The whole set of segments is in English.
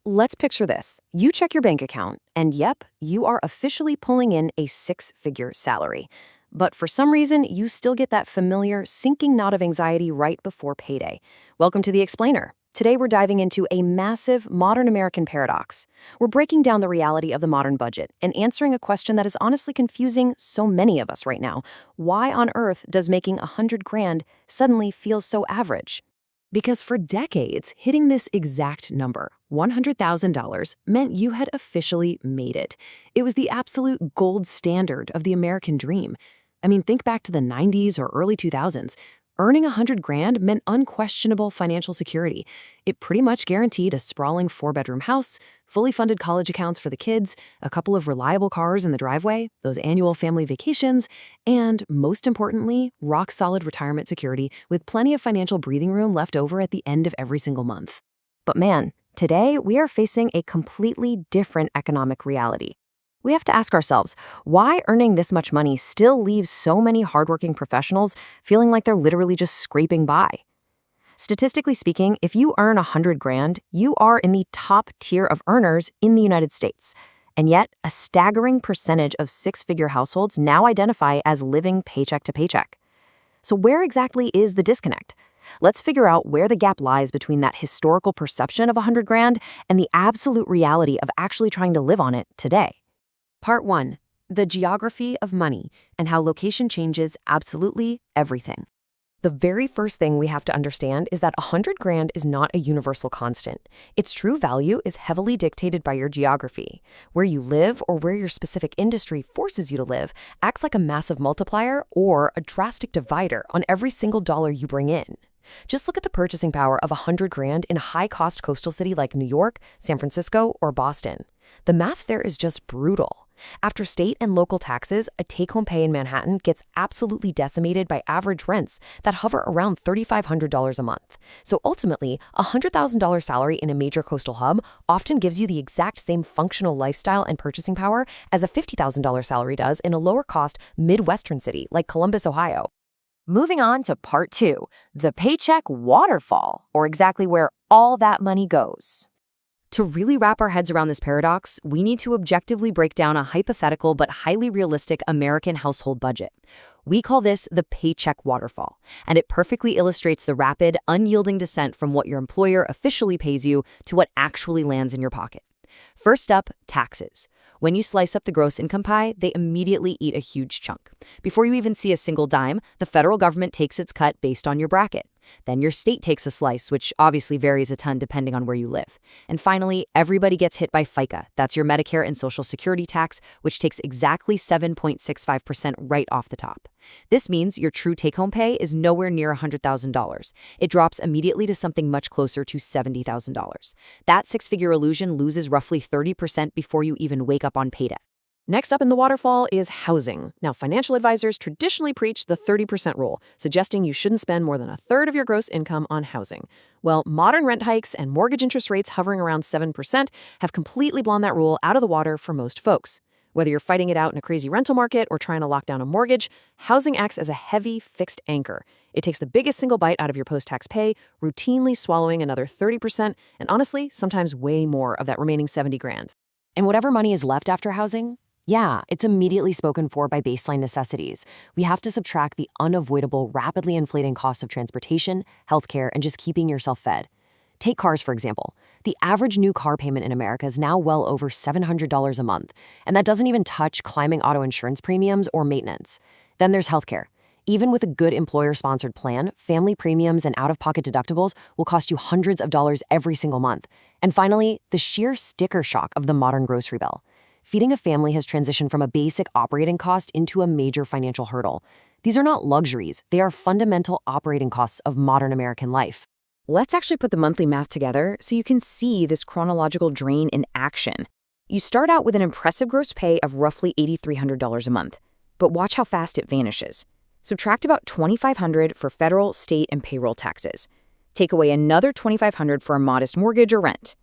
Let's picture this. You check your bank account, and yep, you are officially pulling in a six-figure salary. But for some reason, you still get that familiar sinking knot of anxiety right before payday. Welcome to The Explainer. Today we're diving into a massive modern American paradox. We're breaking down the reality of the modern budget and answering a question that is honestly confusing so many of us right now. Why on earth does making 100 grand suddenly feel so average? Because for decades, hitting this exact number, $100,000, meant you had officially made it. It was the absolute gold standard of the American dream. I mean, think back to the 90s or early 2000s. Earning 100 grand meant unquestionable financial security. It pretty much guaranteed a sprawling 4-bedroom house, fully funded college accounts for the kids, a couple of reliable cars in the driveway, those annual family vacations, and, most importantly, rock-solid retirement security with plenty of financial breathing room left over at the end of every single month. But man, today we are facing a completely different economic reality. We have to ask ourselves why earning this much money still leaves so many hardworking professionals feeling like they're literally just scraping by. Statistically speaking, if you earn 100 grand, you are in the top tier of earners in the United States. And yet, a staggering percentage of six-figure households now identify as living paycheck to paycheck. So where exactly is the disconnect? Let's figure out where the gap lies between that historical perception of 100 grand and the absolute reality of actually trying to live on it today. Part 1. The geography of money and how location changes absolutely everything. The very first thing we have to understand is that 100 grand is not a universal constant. Its true value is heavily dictated by your geography. Where you live or where your specific industry forces you to live acts like a massive multiplier or a drastic divider on every single dollar you bring in. Just look at the purchasing power of 100 grand in a high-cost coastal city like New York, San Francisco, or Boston. The math there is just brutal. After state and local taxes, a take-home pay in Manhattan gets absolutely decimated by average rents that hover around $3,500 a month. So ultimately, a $100,000 salary in a major coastal hub often gives you the exact same functional lifestyle and purchasing power as a $50,000 salary does in a lower-cost Midwestern city like Columbus, Ohio. Moving on to part 2, the paycheck waterfall, or exactly where all that money goes. To really wrap our heads around this paradox, we need to objectively break down a hypothetical but highly realistic American household budget. We call this the paycheck waterfall, and it perfectly illustrates the rapid, unyielding descent from what your employer officially pays you to what actually lands in your pocket. First up, taxes. When you slice up the gross income pie, they immediately eat a huge chunk. Before you even see a single dime, the federal government takes its cut based on your bracket. Then your state takes a slice, which obviously varies a ton depending on where you live. And finally, everybody gets hit by FICA. That's your Medicare and Social Security tax, which takes exactly 7.65% right off the top. This means your true take-home pay is nowhere near $100,000. It drops immediately to something much closer to $70,000. That six-figure illusion loses roughly 30% before you even wake up on payday. Next up in the waterfall is housing. Now, financial advisors traditionally preach the 30% rule, suggesting you shouldn't spend more than a third of your gross income on housing. Well, modern rent hikes and mortgage interest rates hovering around 7% have completely blown that rule out of the water for most folks. Whether you're fighting it out in a crazy rental market or trying to lock down a mortgage, housing acts as a heavy, fixed anchor. It takes the biggest single bite out of your post-tax pay, routinely swallowing another 30%, and honestly, sometimes way more of that remaining 70 grand. And whatever money is left after housing, yeah, it's immediately spoken for by baseline necessities. We have to subtract the unavoidable, rapidly inflating costs of transportation, healthcare, and just keeping yourself fed. Take cars, for example. The average new car payment in America is now well over $700 a month, and that doesn't even touch climbing auto insurance premiums or maintenance. Then there's healthcare. Even with a good employer-sponsored plan, family premiums and out-of-pocket deductibles will cost you hundreds of dollars every single month. And finally, the sheer sticker shock of the modern grocery bill. Feeding a family has transitioned from a basic operating cost into a major financial hurdle. These are not luxuries, they are fundamental operating costs of modern American life. Let's actually put the monthly math together so you can see this chronological drain in action. You start out with an impressive gross pay of roughly $8,300 a month, but watch how fast it vanishes. Subtract about $2,500 for federal, state, and payroll taxes. Take away another $2,500 for a modest mortgage or rent.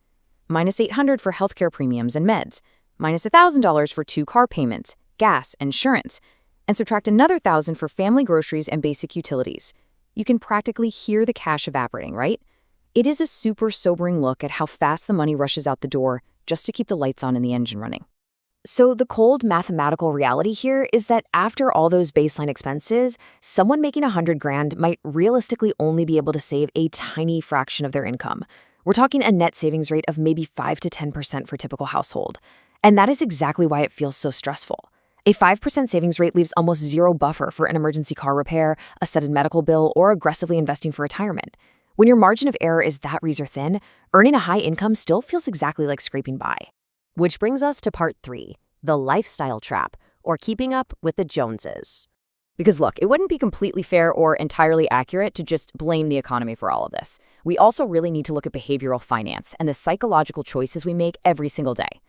Minus $800 for healthcare premiums and meds. Minus $1,000 for 2 car payments, gas, insurance, and subtract another $1,000 for family groceries and basic utilities. You can practically hear the cash evaporating, right? It is a super sobering look at how fast the money rushes out the door just to keep the lights on and the engine running. So, the cold mathematical reality here is that after all those baseline expenses, someone making 100 grand might realistically only be able to save a tiny fraction of their income. We're talking a net savings rate of maybe 5 to 10% for a typical household. And that is exactly why it feels so stressful. A 5% savings rate leaves almost zero buffer for an emergency car repair, a sudden medical bill, or aggressively investing for retirement. When your margin of error is that razor thin, earning a high income still feels exactly like scraping by. Which brings us to part 3, the lifestyle trap, or keeping up with the Joneses. Because look, it wouldn't be completely fair or entirely accurate to just blame the economy for all of this. We also really need to look at behavioral finance and the psychological choices we make every single day.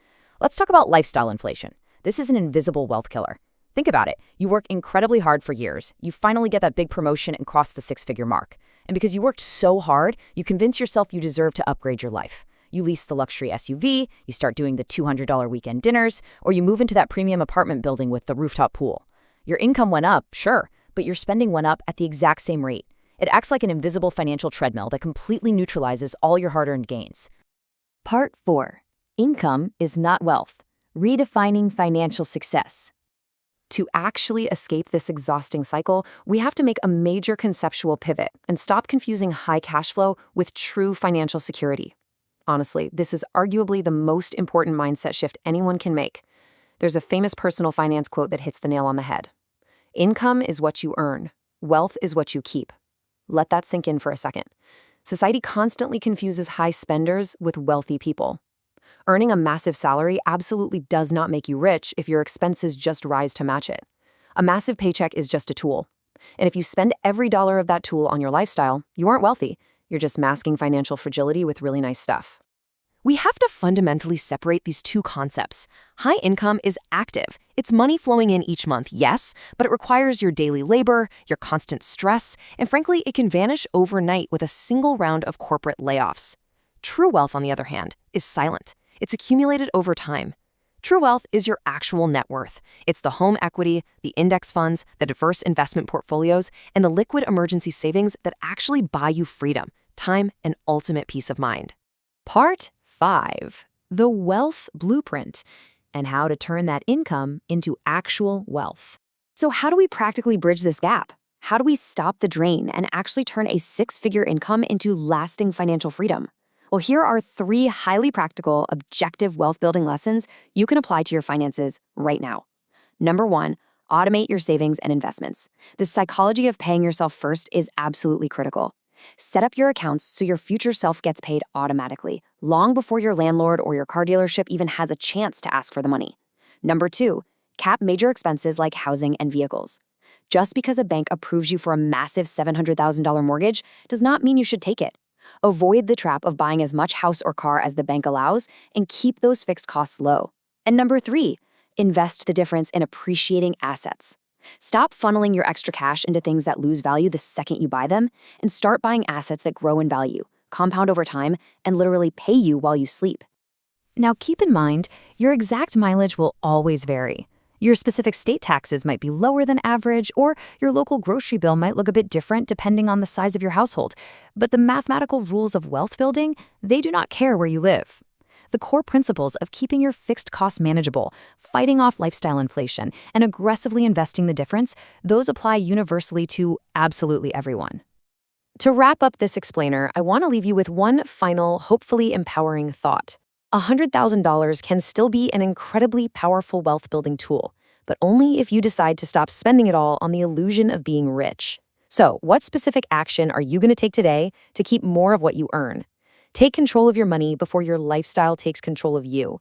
Let's talk about lifestyle inflation. This is an invisible wealth killer. Think about it. You work incredibly hard for years. You finally get that big promotion and cross the 6-figure mark. And because you worked so hard, you convince yourself you deserve to upgrade your life. You lease the luxury SUV, you start doing the $200 weekend dinners, or you move into that premium apartment building with the rooftop pool. Your income went up, sure, but your spending went up at the exact same rate. It acts like an invisible financial treadmill that completely neutralizes all your hard-earned gains. Part 4. Income is not wealth. Redefining financial success. To actually escape this exhausting cycle, we have to make a major conceptual pivot and stop confusing high cash flow with true financial security. Honestly, this is arguably the most important mindset shift anyone can make. There's a famous personal finance quote that hits the nail on the head. Income is what you earn. Wealth is what you keep. Let that sink in for a second. Society constantly confuses high spenders with wealthy people. Earning a massive salary absolutely does not make you rich if your expenses just rise to match it. A massive paycheck is just a tool. And if you spend every dollar of that tool on your lifestyle, you aren't wealthy. You're just masking financial fragility with really nice stuff. We have to fundamentally separate these two concepts. High income is active. It's money flowing in each month, yes, but it requires your daily labor, your constant stress, and frankly, it can vanish overnight with a single round of corporate layoffs. True wealth, on the other hand, is silent. It's accumulated over time. True wealth is your actual net worth. It's the home equity, the index funds, the diverse investment portfolios, and the liquid emergency savings that actually buy you freedom, time, and ultimate peace of mind. Part 5. The Wealth Blueprint, and how to turn that income into actual wealth. So how do we practically bridge this gap? How do we stop the drain and actually turn a 6-figure income into lasting financial freedom? Well, here are 3 highly practical, objective wealth-building lessons you can apply to your finances right now. Number 1, automate your savings and investments. The psychology of paying yourself first is absolutely critical. Set up your accounts so your future self gets paid automatically, long before your landlord or your car dealership even has a chance to ask for the money. Number 2, cap major expenses like housing and vehicles. Just because a bank approves you for a massive $700,000 mortgage does not mean you should take it. Avoid the trap of buying as much house or car as the bank allows and keep those fixed costs low. And number 3, invest the difference in appreciating assets. Stop funneling your extra cash into things that lose value the second you buy them, and start buying assets that grow in value, compound over time, and literally pay you while you sleep. Now keep in mind, your exact mileage will always vary. Your specific state taxes might be lower than average, or your local grocery bill might look a bit different depending on the size of your household. But the mathematical rules of wealth building, they do not care where you live. The core principles of keeping your fixed costs manageable, fighting off lifestyle inflation, and aggressively investing the difference, those apply universally to absolutely everyone. To wrap up this explainer, I want to leave you with one final, hopefully empowering thought. $100,000 can still be an incredibly powerful wealth-building tool, but only if you decide to stop spending it all on the illusion of being rich. So, what specific action are you going to take today to keep more of what you earn? Take control of your money before your lifestyle takes control of you.